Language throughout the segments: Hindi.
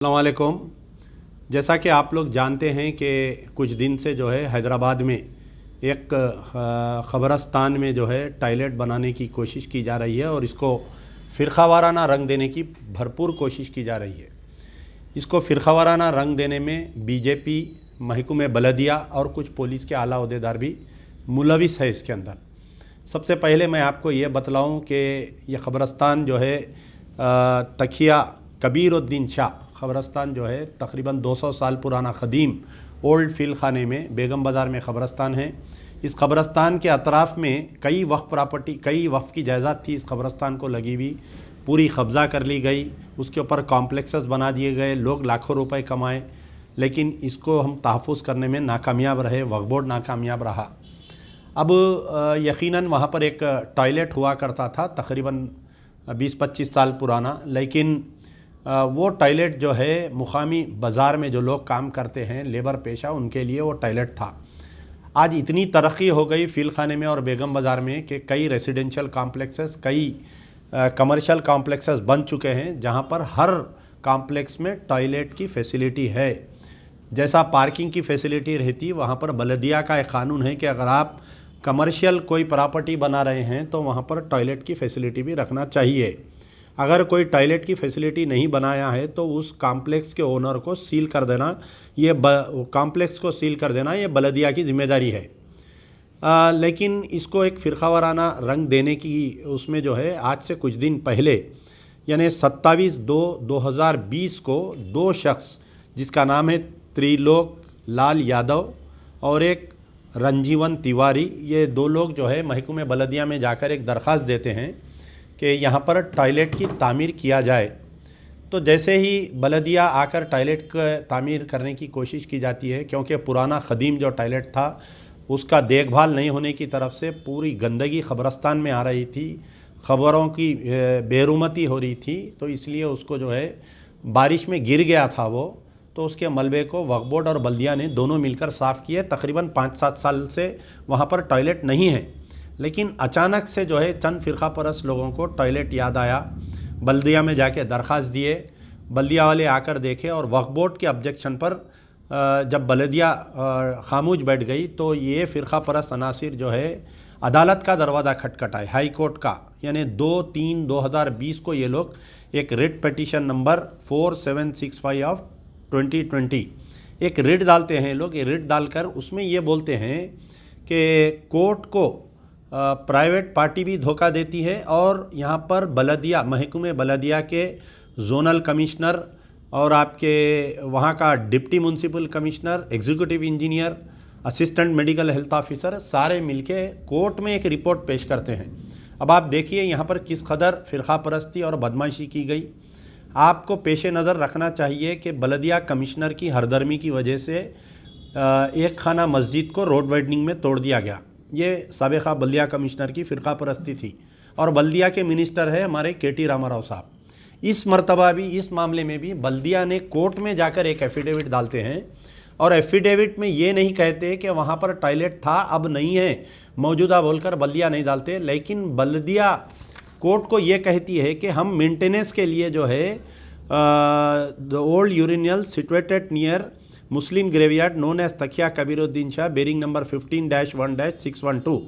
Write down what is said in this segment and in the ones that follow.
अस्सलामुअलैकुम। जैसा कि आप लोग जानते हैं कि कुछ दिन से जो है हैदराबाद में एक ख़बरस्तान में जो है टॉयलेट बनाने की कोशिश की जा रही है और इसको फ़िरक़ावाराना रंग देने की भरपूर कोशिश की जा रही है। इसको फ़िरक़ावाराना रंग देने में बीजेपी, महकूम बलदिया और कुछ पुलिस के आला ओहदेदार भी मुलविस है इसके अंदर। सबसे पहले मैं आपको ये बतलाऊँ कि यह ख़बरस्तान जो है तकिया कबीरुद्दीन शाह ख़बरस्तान जो है तकरीबन 200 साल पुराना ख़दीम ओल्ड फील खाने में बेगम बाज़ार में ख़बरस्तान है। इस ख़बरस्तान के अतराफ़ में कई वक्फ़ की जायदाद थी इस ख़बरस्तान को लगी हुई, पूरी कब्ज़ा कर ली गई। उसके ऊपर कॉम्प्लेक्सेस बना दिए गए, लोग लाखों रुपए कमाए, लेकिन इसको हम तहफ़्फ़ुज़ करने में नाकामयाब रहे, वक्फ़ बोर्ड नाकामयाब रहा। अब यकीनन वहाँ पर एक टॉयलेट हुआ करता था तकरीबन 20-25 साल पुराना, लेकिन वो टॉयलेट जो है मुकामी बाज़ार में जो लोग काम करते हैं, लेबर पेशा, उनके लिए वो टॉयलेट था। आज इतनी तरक्की हो गई फील खाने में और बेगम बाज़ार में कि कई रेसिडेंशियल कॉम्प्लेक्सेस, कई कमर्शियल कॉम्प्लेक्सेस बन चुके हैं जहाँ पर हर कॉम्प्लेक्स में टॉयलेट की फैसिलिटी है। जैसा पार्किंग की फैसिलिटी रहती, वहाँ पर बलदिया का एक क़ानून है कि अगर आप कमर्शियल कोई प्रॉपर्टी बना रहे हैं तो वहाँ पर टॉयलेट की फैसिलिटी भी रखना चाहिए। अगर कोई टॉयलेट की फैसिलिटी नहीं बनाया है तो उस कॉम्प्लेक्स के ओनर को सील कर देना, ये कॉम्प्लेक्स को सील कर देना ये बलदिया की ज़िम्मेदारी है। लेकिन इसको एक फ़िरक़ावाराना रंग देने की उसमें जो है आज से कुछ दिन पहले यानी 27/2/2020 को दो शख्स जिसका नाम है त्रिलोक लाल यादव और एक रंजीवन तिवारी, ये दो लोग जो है महकूम बलदिया में जाकर एक दरख्वास्त देते हैं कि यहाँ पर टॉयलेट की तामीर किया जाए। तो जैसे ही बलदिया आकर टॉयलेट का तामीर करने की कोशिश की जाती है, क्योंकि पुराना ख़दीम जो टॉयलेट था उसका देखभाल नहीं होने की तरफ से पूरी गंदगी ख़बरस्तान में आ रही थी, ख़बरों की बेरुमती हो रही थी, तो इसलिए उसको जो है बारिश में गिर गया था वो, तो उसके मलबे को वक्फ बोर्ड और बल्दिया ने दोनों मिलकर साफ़ किए। तकरीबन 5-7 साल से वहाँ पर टॉयलेट नहीं है, लेकिन अचानक से जो है चंद फ़िरक़ा परस्त लोगों को टॉयलेट याद आया, बल्दिया में जाके दरख्वास्त दिए, बल्दिया वाले आकर देखे और वक्फ बोर्ड के ऑब्जेक्शन पर जब बल्दिया खामोश बैठ गई तो ये फ़िरक़ा परस्त अनासिर जो है अदालत का दरवाज़ा खटखटाए, हाई कोर्ट का, यानी 2/3/2020 को ये लोग एक रिट पटिशन नंबर 4765 ऑफ 2020 एक रिट डालते हैं लोग। ये रिट डालकर उसमें ये बोलते हैं कि कोर्ट को प्राइवेट पार्टी भी धोखा देती है और यहाँ पर बलदिया, महकूम बलदिया के जोनल कमिश्नर और आपके वहाँ का deputy municipal commissioner, executive engineer, assistant medical health officer सारे मिलके कोर्ट में एक रिपोर्ट पेश करते हैं। अब आप देखिए यहाँ पर किस कदर फ़िरक़ा परस्ती और बदमाशी की गई। आपको पेश नज़र रखना चाहिए कि बलदिया कमिश्नर की हरदर्मी की वजह से एक खाना मस्जिद को रोड वाइडनिंग में तोड़ दिया गया। ये साबिक़ा बल्दिया कमिश्नर की फ़िरक़ा परस्ती थी और बल्दिया के मिनिस्टर है हमारे KT रामाराव साहब। इस मरतबा भी इस मामले में भी बल्दिया ने कोर्ट में जाकर एक एफिडेविट डालते हैं और एफिडेविट में ये नहीं कहते कि वहाँ पर टॉयलेट था अब नहीं है, मौजूदा बोलकर बल्दिया नहीं डालते, लेकिन बल्दिया कोर्ट को ये कहती है कि हम मेंटेनेंस के लिए जो है the old urinal situated near Muslim graveyard known as Takia Kabiruddin Shah bearing number 15-1-612,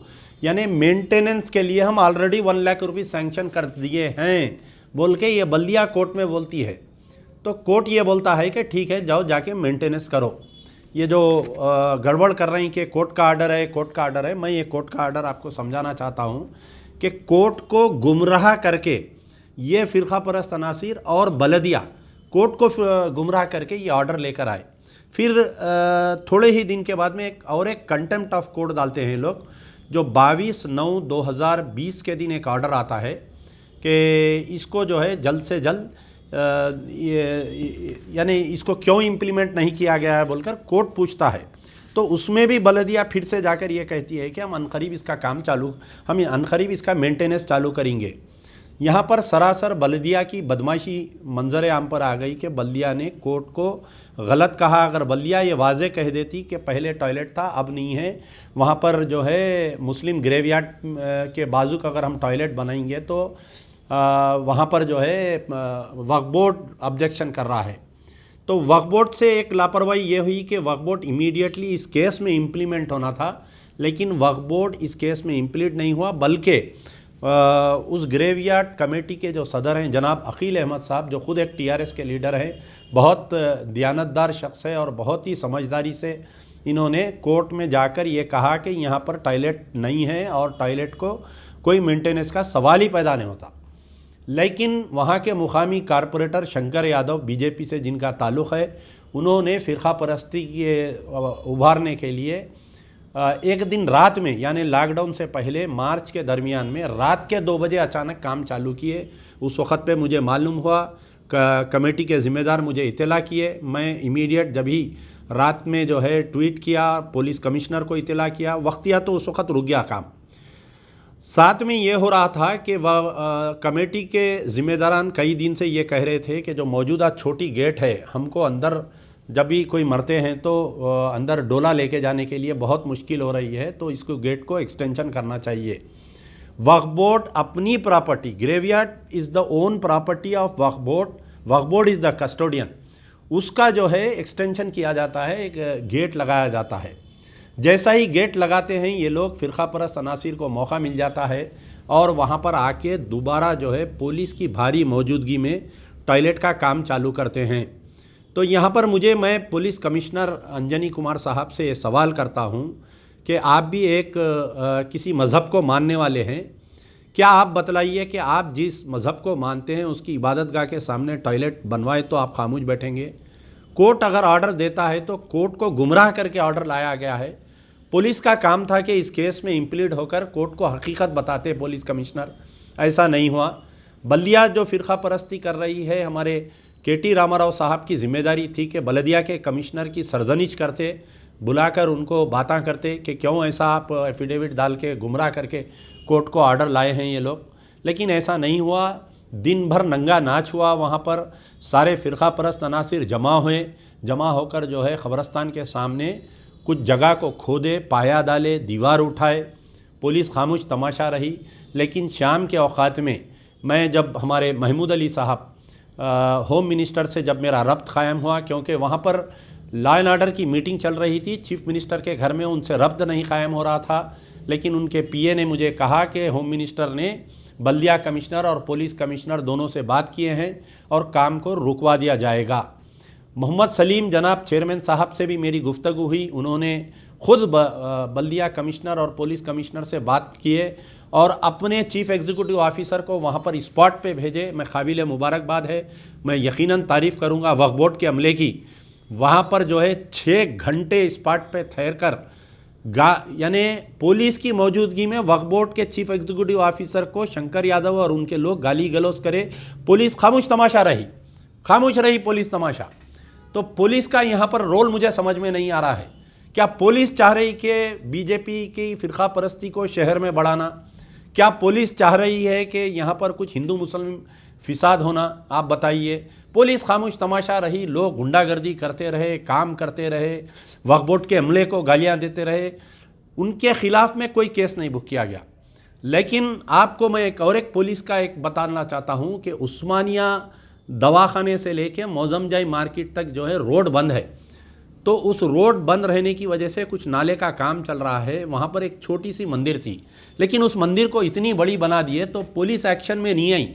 यानी मेंटेनेंस के लिए हम ऑलरेडी 1 लाख रुपये सैंक्शन कर दिए हैं बोल के ये बल्दिया कोर्ट में बोलती है। तो कोर्ट ये बोलता है कि ठीक है, जाओ जाके मेंटेनेंस करो। ये जो गड़बड़ कर रही कि कोर्ट का आर्डर है, कोर्ट का आर्डर है, मैं ये कोर्ट का आर्डर आपको समझाना चाहता हूँ कि कोर्ट को गुमराह करके ये फ़िरक़ा परस्त अनासिर और बलदिया कोर्ट को गुमराह करके ये ऑर्डर लेकर आए। फिर थोड़े ही दिन के बाद में एक कंटेम्प्ट ऑफ कोर्ट डालते हैं लोग, जो 22/9/2020 के दिन एक ऑर्डर आता है कि इसको जो है जल्द से जल्द यानी इसको क्यों इम्प्लीमेंट नहीं किया गया है बोलकर कोर्ट पूछता है। तो उसमें भी बलदिया फिर से जाकर ये कहती है कि हम अनकरीब इसका काम चालू, हम अनकरीब इसका मेंटेनेंस चालू करेंगे। यहाँ पर सरासर बल्दिया की बदमाशी मंजर आम पर आ गई कि बल्दिया ने कोर्ट को गलत कहा। अगर बल्दिया ये वाज़े कह देती कि पहले टॉयलेट था अब नहीं है, वहाँ पर जो है मुस्लिम ग्रेवयार्ड के बाजू का अगर हम टॉयलेट बनाएंगे तो वहाँ पर जो है वक्फ बोर्ड ऑब्जेक्शन कर रहा है, तो वक्फ बोर्ड से एक लापरवाही ये हुई कि वक्फ बोर्ड इमीडिएटली इस केस में इम्प्लीमेंट होना था, लेकिन वक्फ बोर्ड इस केस में इम्प्लीट नहीं हुआ, बल्कि उस ग्रेवयार्ड कमेटी के जो सदर हैं जनाब अकील अहमद साहब, जो ख़ुद एक टीआरएस के लीडर हैं, बहुत दियानतदार शख्स है और बहुत ही समझदारी से इन्होंने कोर्ट में जाकर ये कहा कि यहाँ पर टॉयलेट नहीं है और टॉयलेट को कोई मेंटेनेंस का सवाल ही पैदा नहीं होता। लेकिन वहाँ के मुकामी कारपोरेटर शंकर यादव, बीजेपी से जिनका ताल्लुक़ है, उन्होंने फ़िरका परस्ती के उभारने के लिए एक दिन रात में, यानी लॉकडाउन से पहले मार्च के दरमियान में रात के 2 बजे अचानक काम चालू किए। उस वक़्त पे मुझे मालूम हुआ, कमेटी के ज़िम्मेदार मुझे इत्तला किए। मैं इमीडिएट जब ही रात में जो है ट्वीट किया, पुलिस कमिश्नर को इत्तला किया, वक्तिया तो उस वक़्त रुक गया काम। साथ में ये हो रहा था कि वह कमेटी के ज़िम्मेदारान कई दिन से ये कह रहे थे कि जो मौजूदा छोटी गेट है, हमको अंदर जब भी कोई मरते हैं तो अंदर डोला लेके जाने के लिए बहुत मुश्किल हो रही है, तो इसको गेट को एक्सटेंशन करना चाहिए। वक्फ बोर्ड अपनी property, graveyard is the own property of Waqf board is the custodian, उसका जो है एक्सटेंशन किया जाता है, एक गेट लगाया जाता है। जैसा ही गेट लगाते हैं ये लोग, फ़िरका परस्त अनासिर को मौका मिल जाता है और वहाँ पर आके दोबारा जो है पुलिस की भारी मौजूदगी में टॉयलेट का काम चालू करते हैं। तो यहाँ पर मैं पुलिस कमिश्नर अंजनी कुमार साहब से ये सवाल करता हूँ कि आप भी एक किसी मज़हब को मानने वाले हैं, क्या आप बतलाइए कि आप जिस मज़हब को मानते हैं उसकी इबादतगाह के सामने टॉयलेट बनवाए तो आप खामोश बैठेंगे? कोर्ट अगर ऑर्डर देता है तो कोर्ट को गुमराह करके ऑर्डर लाया गया है। पुलिस का काम था कि इस केस में इम्प्लीड होकर कोर्ट को हकीकत बताते पुलिस कमिश्नर, ऐसा नहीं हुआ। बल्दिया जो फ़िरका परस्ती कर रही है, हमारे KT रामाराव साहब की जिम्मेदारी थी कि बल्दिया के कमिश्नर की सरजनिश करते, बुलाकर उनको बातें करते कि क्यों ऐसा आप एफिडेविट डाल के गुमराह करके कोर्ट को ऑर्डर लाए हैं ये लोग। लेकिन ऐसा नहीं हुआ। दिन भर नंगा नाच हुआ वहाँ पर, सारे फ़िरका परस्त अनासिर जमा होकर जो है ख़बरस्तान के सामने कुछ जगह को खोदे, पाया डाले, दीवार उठाए, पुलिस खामोश तमाशा रही। लेकिन शाम के औकात में मैं जब हमारे महमूद अली साहब होम मिनिस्टर से जब मेरा रब्त क़ायम हुआ, क्योंकि वहाँ पर लॉ एंड ऑर्डर की मीटिंग चल रही थी चीफ़ मिनिस्टर के घर में, उनसे रब्त नहीं क़ायम हो रहा था, लेकिन उनके PA ने मुझे कहा कि होम मिनिस्टर ने बल्दिया कमिश्नर और पुलिस कमिश्नर दोनों से बात किए हैं और काम को रुकवा दिया जाएगा। मोहम्मद सलीम जनाब चेयरमैन साहब से भी मेरी गुफ्तगू हुई, उन्होंने ख़ुद बल्दिया कमिश्नर और पुलिस कमिश्नर से बात किए और अपने चीफ़ एग्जीक्यूटिव ऑफिसर को वहाँ पर स्पॉट पे भेजे। मैं काबिल मुबारकबाद है, मैं यकीनन तारीफ़ करूँगा वक्फ बोर्ड के अमले की। वहाँ पर जो है 6 घंटे स्पॉट पे ठहर कर यानी पुलिस की मौजूदगी में वक्फ बोर्ड के चीफ़ एग्जीक्यूटिव ऑफिसर को शंकर यादव और उनके लोग गाली गलौज करे, पुलिस खामोश रही पुलिस तमाशा। तो पुलिस का यहाँ पर रोल मुझे समझ में नहीं आ रहा है। क्या पुलिस चाह रही कि बीजेपी की फ़िरका परस्ती को शहर में बढ़ाना? क्या पुलिस चाह रही है कि यहाँ पर कुछ हिंदू मुस्लिम फिसाद होना? आप बताइए। पुलिस खामोश तमाशा रही, लोग गुंडागर्दी करते रहे, काम करते रहे, वक्फ बोर्ड के अमले को गालियाँ देते रहे, उनके ख़िलाफ़ में कोई केस नहीं बुक किया गया। लेकिन आपको मैं एक पुलिस का एक बताना चाहता हूँ कि उस्मानिया दवाखाने से लेके मौजमजाई मार्केट तक जो है रोड बंद है। तो उस रोड बंद रहने की वजह से कुछ नाले का काम चल रहा है। वहाँ पर एक छोटी सी मंदिर थी, लेकिन उस मंदिर को इतनी बड़ी बना दिए तो पुलिस एक्शन में नहीं आई।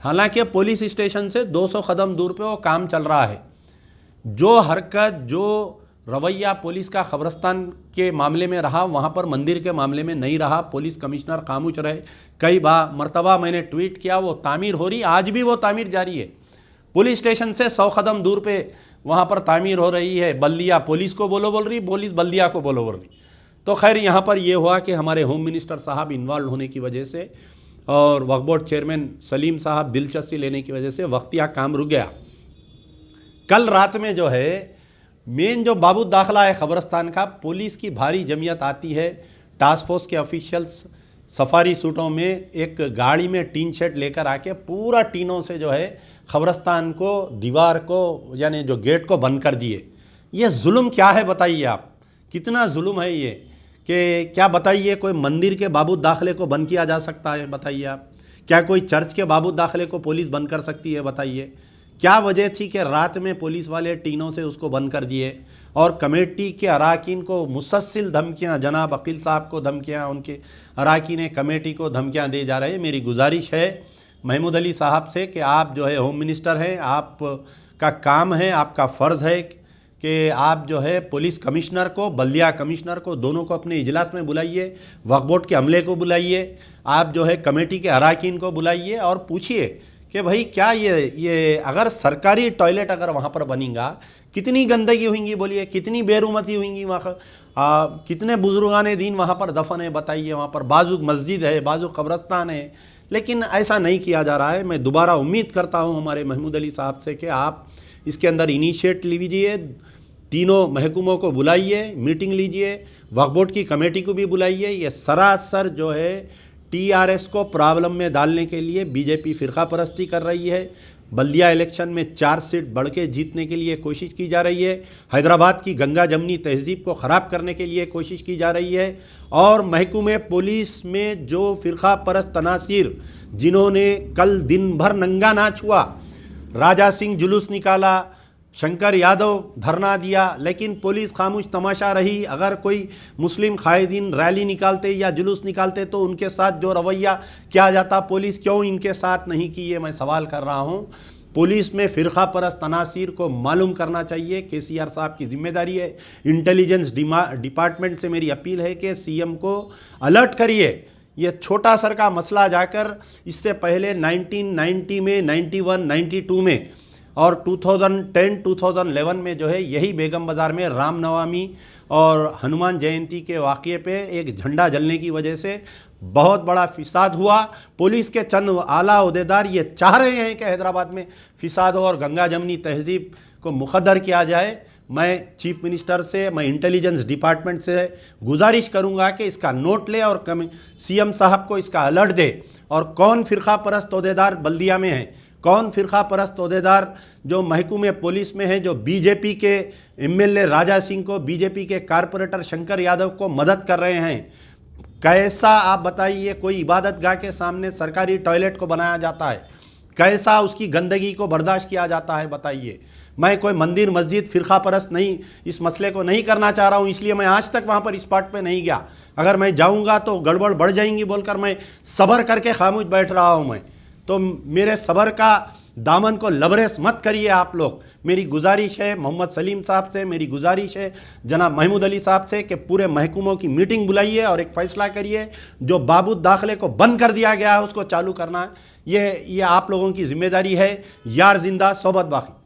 हालांकि पुलिस स्टेशन से 200 कदम दूर पे वो काम चल रहा है। जो हरकत, जो रवैया पुलिस का ख़बरस्तान के मामले में रहा, वहाँ पर मंदिर के मामले में नहीं रहा। पुलिस कमिश्नर खामोश रहे। कई मरतबा मैंने ट्वीट किया, वो तामीर हो रही, आज भी वो तामीर जारी है। पुलिस स्टेशन से 100 कदम दूर पे वहाँ पर तामीर हो रही है। बल्दिया पुलिस को बोल रही, पुलिस बल्दिया को बोल रही। तो खैर यहाँ पर ये हुआ कि हमारे होम मिनिस्टर साहब इन्वॉल्व होने की वजह से और वक्फ बोर्ड चेयरमैन सलीम साहब दिलचस्पी लेने की वजह से वक्तिया काम रुक गया। कल रात में जो है मेन जो बाबूद दाखिला है ख़बरस्तान का, पुलिस की भारी जमीयत आती है, टास्क फोर्स के ऑफिशियल्स सफारी सूटों में एक गाड़ी में टीन शेड लेकर आके पूरा टीनों से जो है ख़बरस्तान को, दीवार को, यानी जो गेट को बंद कर दिए। ये जुल्म क्या है बताइए आप, कितना जुल्म है ये? कि क्या बताइए, कोई मंदिर के बाबूद दाखिले को बंद किया जा सकता है? बताइए आप। क्या कोई चर्च के बाबूद दाखिले को पुलिस बंद कर सकती है? बताइए। क्या वजह थी कि रात में पुलिस वाले टीनों से उसको बंद कर दिए और कमेटी के अरकान को मुसलसल धमकियां, जनाब अकील साहब को धमकियां, उनके अरकान कमेटी को धमकियां दे जा रहे हैं। मेरी गुजारिश है महमूद अली साहब से कि आप जो है होम मिनिस्टर हैं, आपका काम है, आपका फ़र्ज़ है कि आप जो है पुलिस कमिश्नर को, बल्दिया कमिश्नर को, दोनों को अपने इजलास में बुलाइए, वक्फ बोर्ड के अमले को बुलाइए, आप जो है कमेटी के अरकान को बुलाइए और पूछिए कि भाई क्या ये अगर सरकारी टॉयलेट अगर वहाँ पर बनेगा कितनी गंदगी होंगी, बोलिए कितनी बेरुमती होंगी वहाँ, कितने बुजुर्गान दीन वहाँ पर दफन है बताइए। वहाँ पर बाजू मस्जिद है, बाजू कब्रस्तान है, लेकिन ऐसा नहीं किया जा रहा है। मैं दोबारा उम्मीद करता हूँ हमारे महमूद अली साहब से कि आप इसके अंदर इनिशिएट लीजिए, तीनों महकूमों को बुलाइए, मीटिंग लीजिए, वक्फ बोर्ड की कमेटी को भी बुलाइए। ये सरासर जो है टीआरएस को प्रॉब्लम में डालने के लिए बीजेपी फ़िरका परस्ती कर रही है। बल्दिया इलेक्शन में 4 सीट बढ़ के जीतने के लिए कोशिश की जा रही है, हैदराबाद की गंगा जमनी तहजीब को ख़राब करने के लिए कोशिश की जा रही है। और महकूमे पुलिस में जो फ़िरका परस्त तनासिर जिन्होंने कल दिन भर नंगा नाच हुआ, राजा सिंह जुलूस निकाला, शंकर यादव धरना दिया, लेकिन पुलिस खामोश तमाशा रही। अगर कोई मुस्लिम कायदीन रैली निकालते या जुलूस निकालते तो उनके साथ जो रवैया किया जाता, पुलिस क्यों इनके साथ नहीं की, ये मैं सवाल कर रहा हूँ। पुलिस में फ़िरका परस्त तनासिर को मालूम करना चाहिए, केसीआर साहब की जिम्मेदारी है। इंटेलिजेंस डिपार्टमेंट से मेरी अपील है कि सीएम को अलर्ट करिए। ये छोटा सर का मसला जाकर इससे पहले 1990 में, 91, 92 में और 2010-2011 में जो है यही बेगम बाज़ार में रामनवमी और हनुमान जयंती के वाक़े पे एक झंडा जलने की वजह से बहुत बड़ा फिसाद हुआ। पुलिस के चंद आला ओहदेदार ये चाह रहे हैं कि हैदराबाद में फिसाद हो और गंगा जमनी तहजीब को मुक़द्दर किया जाए। मैं चीफ मिनिस्टर से, मैं इंटेलिजेंस डिपार्टमेंट से गुजारिश करूंगा कि इसका नोट ले और सीएम साहब को इसका अलर्ट दे। और कौन फ़िरका परस्त ओहदेदार बल्दिया में हैं, कौन फ़िरका परस्त ओहदेदार जो महकूमे पुलिस में है, जो बीजेपी के एमएलए राजा सिंह को, बीजेपी के कारपोरेटर शंकर यादव को मदद कर रहे हैं। कैसा आप बताइए, कोई इबादत गाह के सामने सरकारी टॉयलेट को बनाया जाता है, कैसा उसकी गंदगी को बर्दाश्त किया जाता है बताइए। मैं कोई मंदिर मस्जिद फ़िरका परस्त नहीं, इस मसले को नहीं करना चाह रहा हूँ, इसलिए मैं आज तक वहाँ पर इस स्पॉट पे नहीं गया। अगर मैं जाऊँगा तो गड़बड़ बढ़ जाएंगी बोलकर मैं सब्र करके खामोश बैठ रहा हूँ। मैं तो मेरे सब्र का दामन को लबरेज मत करिए आप लोग। मेरी गुजारिश है मोहम्मद सलीम साहब से, मेरी गुजारिश है जनाब महमूद अली साहब से कि पूरे महकूमों की मीटिंग बुलाइए और एक फ़ैसला करिए। जो बाबूद दाखिले को बंद कर दिया गया है उसको चालू करना है, ये आप लोगों की जिम्मेदारी है। यार जिंदा सोबत बाकी।